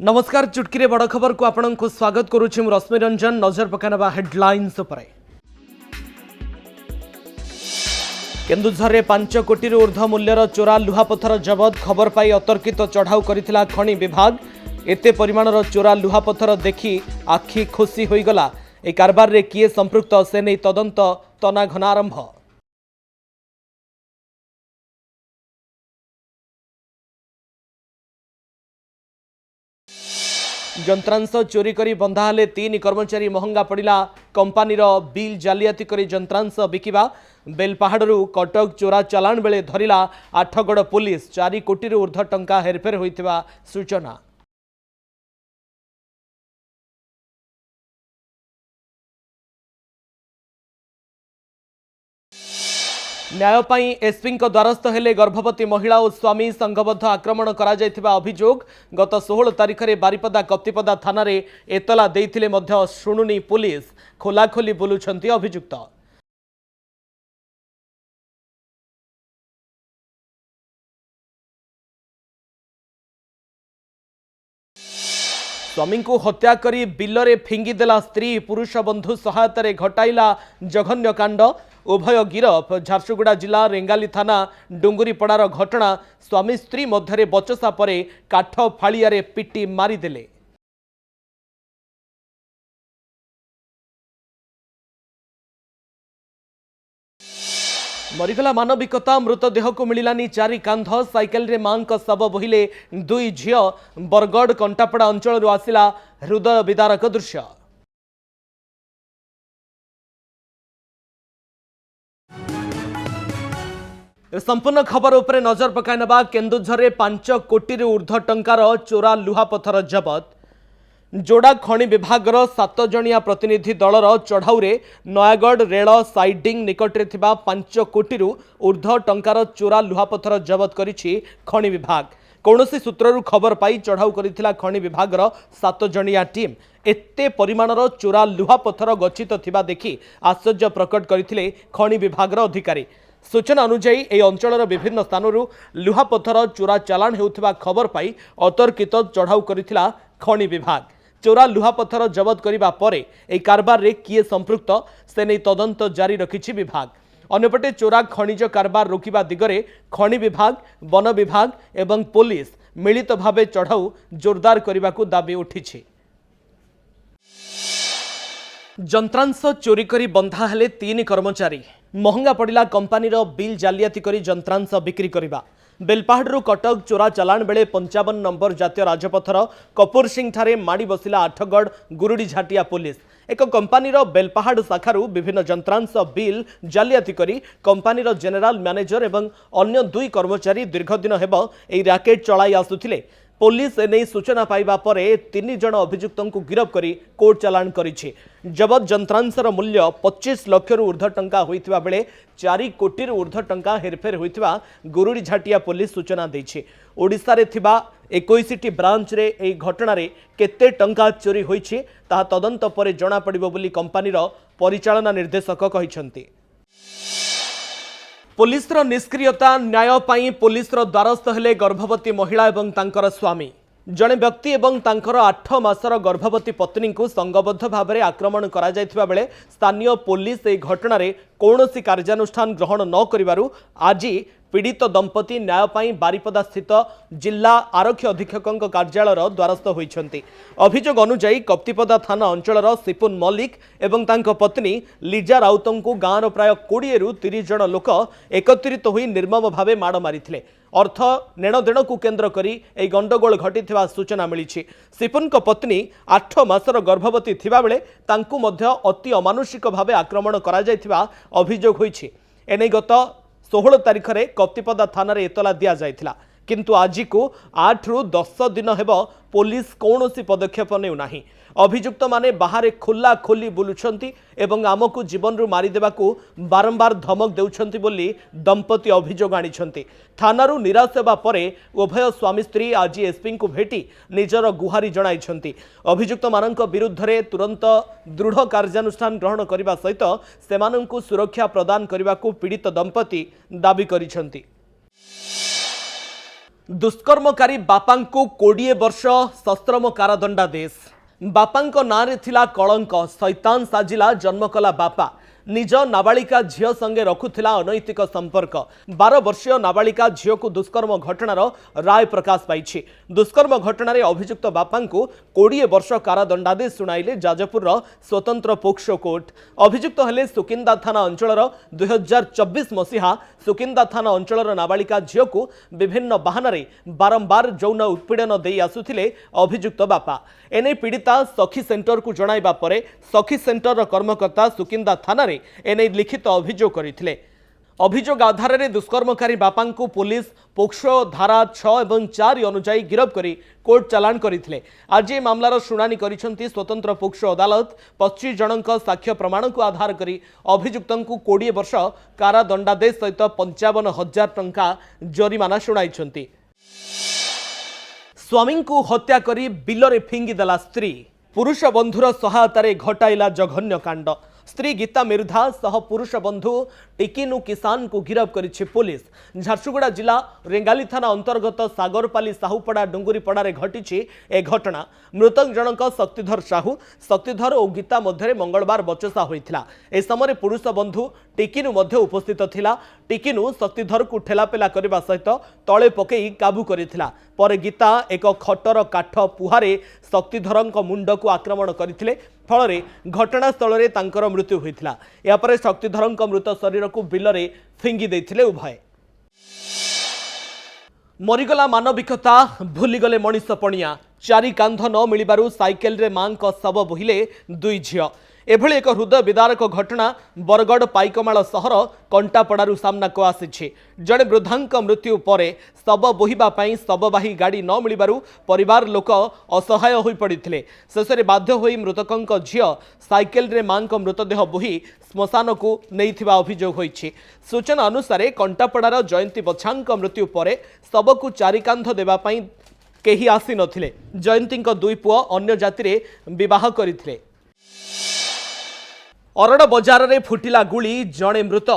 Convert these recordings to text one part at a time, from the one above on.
नमस्कार चुटकी रे बड़ खबर को आपण को स्वागत करुछि मु रश्मि रंजन। नजर पकानबा हेडलाइंस पर। केन्दुझर रे 5 कोटी ऊर्ध्व मूल्यर चोरा लुहापथर जबत। खबर पाई अतर्कित चढ़ाऊ करथिला खनि विभाग। एते परिमाणर चोरा लुहापथर देखि आखि खुशी होईगला। ए कारबार रे किए संपृक्त से नै तदंत तनाघना आरंभ। यंत्रांश चोरी करी बंधा हेले 3 कर्मचारी। महंगा पड़ा कंपानीर बिल जालियाती करी यंत्रांश बिकिबा। बेलपाहाड़ू कटक चोरा चालाण बेले धरिला आठगड़ पुलिस। 4 कोटी ऊर्ध्व टंका हेरफेर होइतिबा सूचना। न्यायपाई एसपी द्वारस्थ हेले गर्भवती महिला और स्वामी। संघबद्ध आक्रमण करा जायथिबा अभियोग। गत 16 तारिख में बारिपदा कप्तिपदा थाना रे एतला देइथिले मध्य शुणुनी पुलिस। खोलाखोली बुलुछंती अभियुक्त। स्वामी को हत्या करी बिलरे फिंगिदेला स्त्री। पुरुष बंधु सहायता रे घटाइला जघन्य कांड। उभय गिरफ। झारसुगुड़ा जिला रेंगाली थाना डुंगुरीपड़ार घटना। स्वामी स्त्री मध्य बचसा परे काठ फाड़िया रे पिटी मारिदेले। मरीगला मानविकता। मृतदेह को मिलानी 4 कांध। साइकेल रे मां का शव बोहिले 2 झियो। बरगढ़ कंटापड़ा अंचल आसिला हृदय विदारक दृश्य। संपूर्ण खबर उपरे नजर पकाइनबा। केन्दुझर रे 5 कोटी ऊर्ध्व टंकार चोरा लुहापथर जबत। जोड़ा खनि विभाग 7 जणिया प्रतिनिधि दलर चढ़ाऊ रे नयागढ़ रेल साइडिंग निकट रे थिबा 5 कोटी ऊर्ध्व टंकार चोरा लुहापथर जबत करिछि खनि विभाग। कौनसी सूत्ररू खबर पाई चढ़ाऊ करिथिला खनि विभाग 7 जणिया टीम। एते परिमाणर चोरा लुहापथर गच्छित थिबा देखि आश्चर्य प्रकट करथिले खनि विभाग अधिकारी। सूचना अनुसार यह अंचल विभिन्न स्थानों लुहापथर चोरा चालाण होउथिबा खबर पाई अतर्कित चढ़ाऊ करिथिला खनि विभाग। चोरा लुहापथर जबत करिबा परे एही कारबार रे किए संपृक्त से नै तदंत जारी रखिछि विभाग। अन्यपटे चोरा खनिज कारबार रोकिबा दिगरे खनि विभाग, वन विभाग एवं पुलिस मिलित भावे चढ़ाऊ जोरदार करिबाकू दाबी उठिछि। यंत्रांश चोरी करी बंधा हेले 3 कर्मचारी। महंगा पड़ा कंपानीर बिल जालियाती करी यंत्रांश बिक्री करिबा। बेलपाहाड़ू कटक चोरा चालाण बेले 55 नंबर जातीय राजपथर कपूर सिंह ठारे माड़ी बसिला आठगड़ गुरुड़ी झाटिया पुलिस। एक कंपानीर बेलपाहाड़ शाखारू विभिन्न यंत्रांश बिल जालियाती करी कंपानीर जेनेराल मैनेजर एवं अन्य 2 कर्मचारी दीर्घ दिन हेब एही रैकेट चलाई आसुथिले। पुलिस एने सूचना पाइबा परे 3 जण अभियुक्तों को गिरफ करी कोर्ट चालाण करिछि। जबत यंत्रांशर मूल्य 25 लाख ऊर्ध्व टंका होइतिबा बेले 4 कोटी ऊर्ध्व टंका हेरफेर होइतिबा गुरुड़ी झाटिया पुलिस सूचना दैछि। ओडिसा रे थिबा 21टी ब्रांच रे एही घटना रे केते टंका चोरी होइछि ताहा तदंत परे जणा पड़िबो बोली कंपानीर परिचालना निर्देशक कहिसंती। पुलिसर निष्क्रियता। न्याय पाई पुलिसर द्वारस्थ हेले गर्भवती महिला एवं तांकर स्वामी। जड़े व्यक्ति एवं तांकर 8 मासर गर्भवती पत्नी को संगबद्ध भाव में आक्रमण करा जायथिबा बेले स्थानीय पुलिस एही घटना रे कौनसी कार्यानुष्ठान ग्रहण न करिबारु आज पीड़ित दंपति न्यायपाई बारिपदा स्थित जिला आरक्षी अधीक्षक कार्यालय द्वारस्थ होइछंती। अभियोग अनुसार कप्तिपदा थाना अंचल सिपुन मल्लिक एवं तांको पत्नी लिजा राउतों को गाँवर प्राय 20 रु 30 जन लोक एकत्रित होई निर्मम भावे माड़ मारिथिले। अर्थ नेणदेण को केन्द्र करी एही गंडगोल घटिथिबा सूचना मिलिछि। सिपुन को पत्नी 8 मासर गर्भवती थिबा बेले तांकु मध्य अति अमानुषिक भावे आक्रमण करा जायथिबा अभियोग होइछि। एनै गत 16 तारिख में कप्तिपदा थाना रे एतला दिया जायथिला, किंतु आज को 8 रु 10 दिन हेब पुलिस कौनसी पदक्षेप नेउ नाही। अभियुक्त माने बाहर खोला खोली बुलुछंती एवं आमको जीवन रू मारी देबाकू बारंबार धमक देउछंती बोली दंपति अभियोग आनिछंती। थानारू निराश हेबा परे उभय स्वामी स्त्री आज एसपी को भेटी निजर गुहारी जणाइछंती। अभियुक्त मानक विरुद्ध रे तुरंत दृढ़ कार्यानुष्ठान ग्रहण करने सहित सेमानंकु सुरक्षा प्रदान करने को पीड़ित दंपति दाबी करिछंती। दुष्कर्मकारी बापांकु 20 वर्ष सश्रम कारादंडादेश। बापांको नारे थिला कलंक। शैतान साजिला जन्म कला बापा। निज नाबालिका झील संगे रखुथिला अनैतिक संपर्क। 12 वर्षीय नाबालिका झील को दुष्कर्म घटनार राय प्रकाश पाई। दुष्कर्म घटनार अभियुक्त बापांकु 20 वर्ष कारादंडादेश सुनाइले जाजपुर स्वतंत्र पोक्सो कोर्ट। अभियुक्त हेले सुकिंदा थाना अंचलर 2024 मसीहा सुकिंदा थाना अंचलर नाबालिका झील को विभिन्न बहाना बारंबार यौन उत्पीड़न दे आसुथिले अभियुक्त बापा। एने पीड़िता सखी सेंटर को जणाइबा परे सखी सेंटर कर्मकर्ता सुकिंदा थाना एने लिखित अभियोग करथिले। अभियोग आधार में दुष्कर्मकारी बापांकु पुलिस पोक्सो धारा 6 और 4 अनुजाई गिरफ करी कोर्ट चालाण करथिले। आज ए मामलार शुणानी करिसेंती स्वतंत्र पोक्सो अदालत। 25 जनक साक्ष्य प्रमाण को आधार करी अभियुक्तंकु 20 वर्ष कारादंडादेश सहित 55,000 टंका जरिमाना शुणाइछंती। स्वामी को हत्या करी बिलरे फिंगिदेला स्त्री। पुरुष बंधुर सहायतारे घटाइला जघन्य कांड। स्त्री गीता मिर्धा सह पुरुष बंधु टिकिनु किसान को गिरफ करिछि पुलिस। झारसुगुड़ा जिला रेंगाली थाना अंतर्गत सागरपाली साहुपड़ा डुंगुरीपड़ारे घटिछि ए घटना। मृतक जनक शक्तिधर साहू। शक्तिधर और गीता मध्य मंगलवार बचसा होइथिला। ए समय पुरुष बंधु टिकिनु मध्य उपस्थित थिला। टिकिनु शक्तिधर को ठेलापेला करबा सहित तळे पकई काबू करिथिला। पर गीता एक खटर काठ पुहारे शक्तिधरଙ୍କ मुंडको आक्रमण करथिले। फल घटनास्थल में तांकर मृत्यु होता। यापर शक्तिधर मृत शरीर को बिलरे फिंगी देथिले उभय। मरीगला मानविकता भूलीगले मनीष पणिया। चारि कांध न मिलबारु साइकेल रे मां को शव बोहिले 2 झियो। एभली एक हृदय विदारक घटना बरगढ़ पाइकमाल सहर कंटापड़ारू सामना को आसी। जड़े वृद्धांक मृत्यु पर शव बोहिबा पई शववाही गाड़ी न मिलबारु परिवार लोक असहाय होई पड़िथिले। शेषे बाध्य होई मृतकंक झियो साइकेल रे मां को मृतदेह बोही श्मशान को नैथिबा अभियोग होईछि। सूचना अनुसार कंटापड़ार जयंती बछांक मृत्यु पर शव को चारि कांध देबा पई केही आसी नथिले। जयंतींक 2 पुओ अन्य जातिरे विवाह करिथिले। अरड़ बजार रे फुटिला गुली जणे मृत।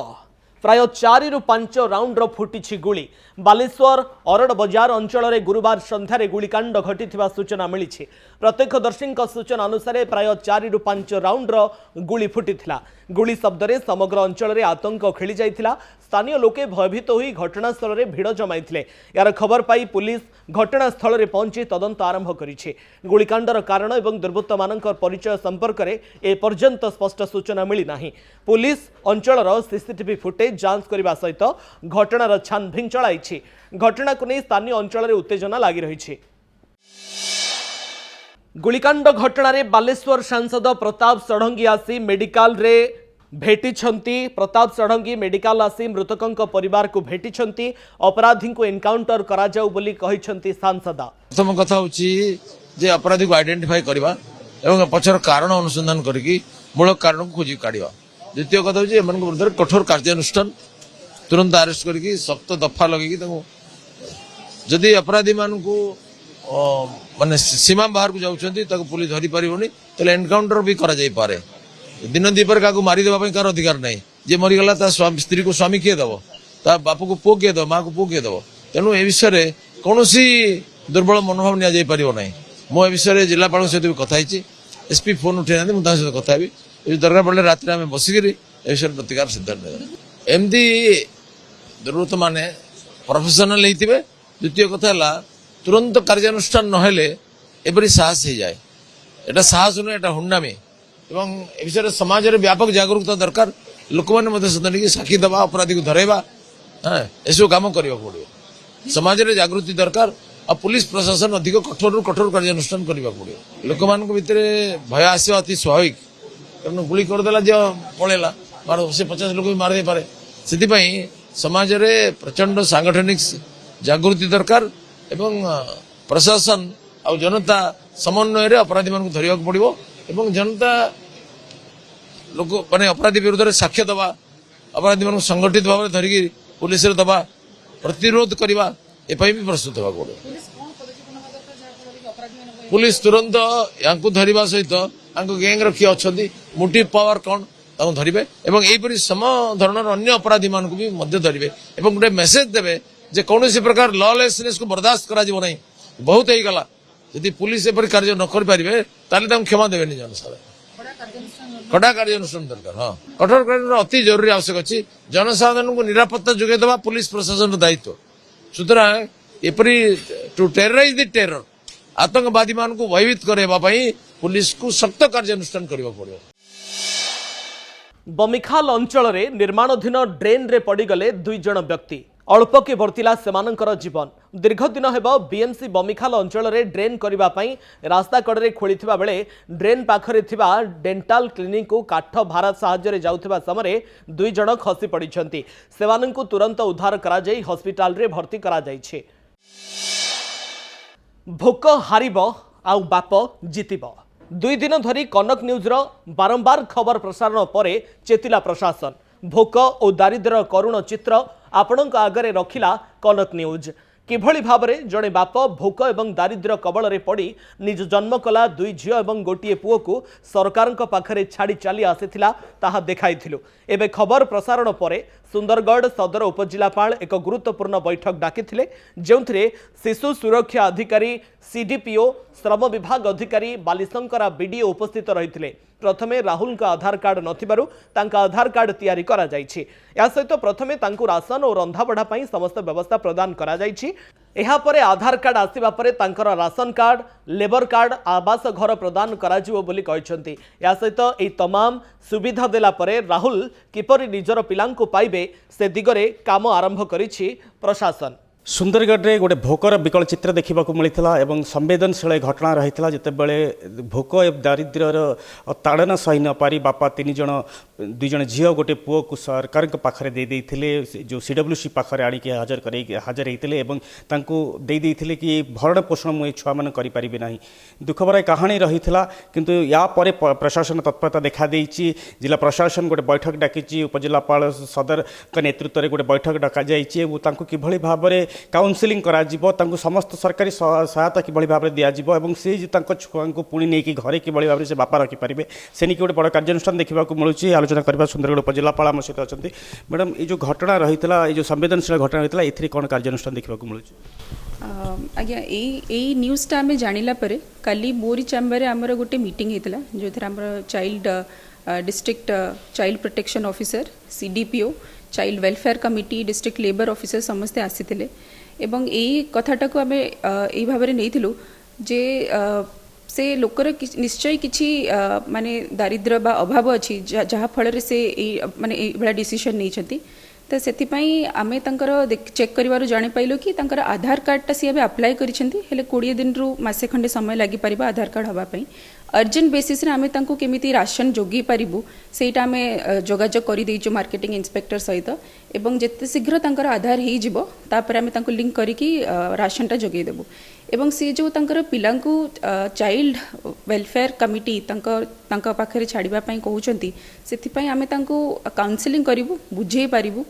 प्राय 4 ରୁ 5 राउंडर फुटी गुली। बालेश्वर अरड़ बजार अंचल में गुरुवार संध्यारे गुलिकांड घटिथिबा सूचना मिली। प्रत्यक्षदर्शी सूचना अनुसार प्राय 4 ରୁ 5 राउंडर गुली फुटिथिला। गुली शब्द रे समग्र अंचल में आतंक खेली जाइथिला। स्थानीय लोके भयभीत होई घटनास्थल में भिड़ जमाइथिले। यार खबर पाई पुलिस घटनास्थल में पहुंची तदंत आरंभ करिछि। गुलिकांडर कारण एवं दुर्बृत्त मानकर परिचय संपर्क में एपर्यंत स्पष्ट सूचना मिली नाही। पुलिस अंचलर सीसीटीवी फुटेज जांच करने सहित घटनार छानभिन चलाई। घटना को नहीं स्थानीय अंचल में उत्तेजना लगी रही। गुलिकांड घटना रे बालेश्वर सांसद प्रताप षडंगी आसी मेडिकल रे भेटिछंती। प्रताप षडंगी मेडिकल आसी मृतकंक परिवार को भेटिछंती। अपराधी को एनकाउंटर करा जाऊ बोली कहिछंती सांसद। प्रथम कथा होची जे अपराधी को आइडेंटिफाई करबा एवं पछर कारण अनुसंधान करके मूल कारण को खोजी काढिबा। द्वितीय कथा होची एमन विरुद्ध कठोर कार्यानुष्ठान तुरंत अरेस्ट करके सख्त दफा लगे जदि अपराधी मान को माने सीमा बाहर को जाउछंती ताको पुलिस धरी परिबोनी तले एनकाउंटर भी करा जाई पारे। दिन दीपर का मारी देबा कार अधिकार नहीं। जे मरीगला ता स्त्री को स्वामी किए दब ता बापू को पुओ किए दब माँ को पुओ किए दब। तेणु ए विषय कौन दुर्बल मनोभाव नि जाई परिबो नहीं। मो ए विषय जिलापाल सहित भी कथा होती। एसपी फोन उठे ना मुझे सहित कथा भी दरकार पड़े रात आम बसिकी ए विषय प्रतिकार सिद्धांत एमती दुर्वृत्त माने प्रोफेशनल होते। द्वितीय कथा तुरंत कार्यानुष्ठान नहेले एपरी साहस हो जाए। एटा साहस नुहे एटा हुंडामी एवं ए विषय समाज में व्यापक जागरूकता दरकार। लोक मैंने साक्षी दबा अपराधी को धरेबा एसबू कम करने पड़ो। समाज में जागृति दरकार और पुलिस प्रशासन अधिक कठोर रु कठोर कार्यानुष्ठान करने पड़ो। लोक मान भितर भय आसवा अति स्वाभाविक। कारण गुली करदेला जो पलैला से 50 लोक भी मारदे पारे। से समाज में प्रचंड सांगठनिक जागृति दरकार एवं प्रशासन और जनता समन्वय अपराधी मान धरने पड़ो। एवं जनता लोक माने अपराधी विरुद्ध साक्ष्य दबा अपराधी मान संगठित भाव में धरिकी पुलिस दबा प्रतिरोध करवा एपाई भी प्रस्तुत होगा पड़ो। पुलिस तुरंत या धरवा सहित गैंग किए अच्छा मोटिव पावर कौन धरवे एवं यहीपरि सम धरण अन्य अपराधी मान भी धरवे गोटे मेसेज देवे जे कौन प्रकार लॉलेसनेस को बर्दाश्त करा जीवो नहीं बहुत ही गला यदि पुलिस एपरी कार्य न कर पारे ताले क्षमा देवे जनसाधारण कड़ा कार्यानुष्ठान दरकार हाँ कठोर कार्य अति जरूरी आवश्यक अच्छी जनसाधारण को निरापत्ता जोगेदवा पुलिस प्रशासन दायित्व सुतरां एपरी टू टेरराइज द टेरर आतंकवादी मान को भयभीत करने पुलिस को सख्त कार्यानुष्ठान करने पड़ो। बमिखाल अंचल में निर्माणाधीन ड्रेन रे पड़गले 2 जण व्यक्ति अल्प के वर्तिला सेमानंकर जीवन दीर्घ दिन हेब बीएमसी बमिखाल अंचल में ड्रेन करने रास्ता कड़े खोलिथिबा बेले ड्रेन पाखरे थिबा डेंटाल क्लिनिक को काठ भारा साहाय्य जाउथिबा समय 2 जण खसी पड़िछंती सेमानंकु तुरंत उद्धार करा जाई हॉस्पिटल रे भर्ती करा जाइछे। भोक हारिब आउ बाप जितिब 2 दिन धरी कनक न्यूज़र बारंबार खबर प्रसारण पर चेतिला प्रशासन भोक और दारिद्र्यर करुण चित्र आपणक आगरे रखिला कनक न्यूज किभली भाबरे जड़े बाप भोक एवं दारिद्र्य कबल रे पड़ी निज जन्म कला 2 झियो एवं गोटिए पुओ को सरकारक पाखरे छाड़ी चली आसीथिला ताहा देखाइथिलु। एबे खबर प्रसारण परे सुंदरगढ़ सदर उपजिलापाल एक गुरुत्वपूर्ण बैठक डाकिथिले जेउथिरे शिशु सुरक्षा अधिकारी सीडीपीओ श्रम विभाग अधिकारी बालीशंकरा बीडीओ उपस्थित रहिथिले। प्रथमे राहुल का आधार कार्ड नथिबारु तांका आधार कार्ड तैयारी करा जाइछि। या सहित प्रथमे तांकु राशन और रंधाबढ़ा पई समस्त व्यवस्था प्रदान करा जाइछि। एहा परे आधार कार्ड आसिबा परे तांकर राशन कार्ड लेबर कार्ड आवास घर प्रदान करा जिवो बोली कहिसंती। या सहित एई तमाम सुविधा देला परे राहुल किपरि निजर पिलांकु पाइबे से दिगरे काम आरंभ करिछि प्रशासन। सुंदरगढ़ में गोटे भोकर विकल चित्र देखा मिलता एवं संवेदनशील घटना रही जितेबले भोक एवं दारिद्र्यर ताड़ना सही न पारी बापा 3 जण 2 जण झील गोटे पुओ को सरकार पाखे देते जो सीडब्ल्यूसी पाखे आणिक हाजर होते कि भरण पोषण मुझे छुआ मैंने करें ना दुख भरा कहानी रही किंतु या परे प्रशासन तत्परता देखा जिला प्रशासन गोटे बैठक डाकी उपजिलापाल सदर का नेतृत्व में गोटे बैठक डक कि भाव में काउनसिलिंग करा जीवो तांको समस्त सरकारी सहायता किभली भाव में दिया जीवो एवं से तांको छुआ को पुणी नहीं घरे किभली भाव में से बापा रखिपारे से नहीं गोटे बड़ कार्यानुष्ठान देखा मिलूँ। आलोचना करवा सुंदरगढ़ उपजिलापाल आम सहित अच्छा मैडम ये जो घटना रही है जो संवेदनशील घटना रही है कौन कार्यानुष्ठान देखा मिलूँ आज्ञा यही न्यूज़टा आम जानिला परे काली मोरी चैम्बर आमर गोटे मीटिंग होता जो थी आम child district child protection officer CDPO child welfare committee district labour officer समस्ते आसीथिले एवं यही कथाटा को आम यही भाव में नहीं जे से लोकर निश्चय किछि माने दारिद्र्य बा अभाव अच्छी जहाँ फल से माने भाया डिसीजन नहीं तो से आम चेक कर जानी पाइलु कि आधार कार्डटा सी अप्लाई करिसेंती 20 दिन रु मासे खंडे समय लगी पारिबा आधार कार्ड हवापाई अर्जेंट बेसिस रे आमे तांको केमिति राशन जोगी पारिबु सेटा आमे जोगाजोग करि देइछु मार्केटिंग इंस्पेक्टर सहित एवं जेते शीघ्र तांकर आधार ही जिवो तापर आमे तांको लिंक करिकि राशनटा जोगै देबु एवं से जो तांकर पिलांकु चाइल्ड वेलफेयर कमिटी तांका पाखरे छाड़िबा पई कहउचंती सेथि आमे तांको काउंसलिंग करिवु बुझेई पारिबु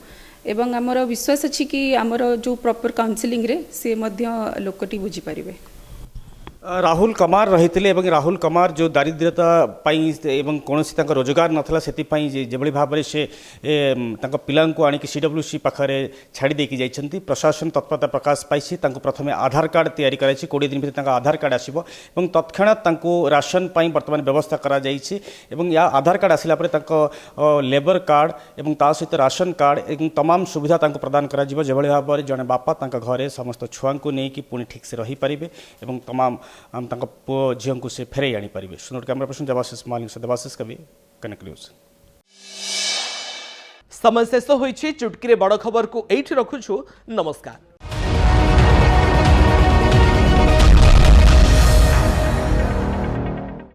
एवं आमर विश्वास अछि कि आमर जो प्रॉपर काउंसलिंग रे से मध्य लोकटी बुझी पारिबे। राहुल कमार रही राहुल कमार जो दारिद्र्यता एवं कौन रोजगार नाला से जो भाव में से पिला आणिक सीडब्ल्यूसी पाखे छाड़ी देकी जाइछंती प्रशासन तत्परता प्रकाश पाई प्रथम आधार कार्ड तैयारी कराई 20 दिन भीतर आधार कार्ड आसिबो एवं तत्क्षणात राशन बर्तमान व्यवस्था करा जाइछि एवं या आधार कार्ड आसिला परे लेबर कार्ड एवं ता सहित राशन कार्ड एवं तमाम सुविधा प्रदान करा जिवो जेभଳି भाव में जड़े बापा घरे समस्त छुआ को लेकिन पुणी ठीक से रही पारिबे एवं तमाम हम तंक पुओ झील को से फेरे आनी पारे। सुनोट कैमरा पर्सन देवाशीष मालिक से देवाशीष कवि कनक न्यूज। समय शेष होइछि चुटकी रे बड़ खबर को एठी रखुछु नमस्कार।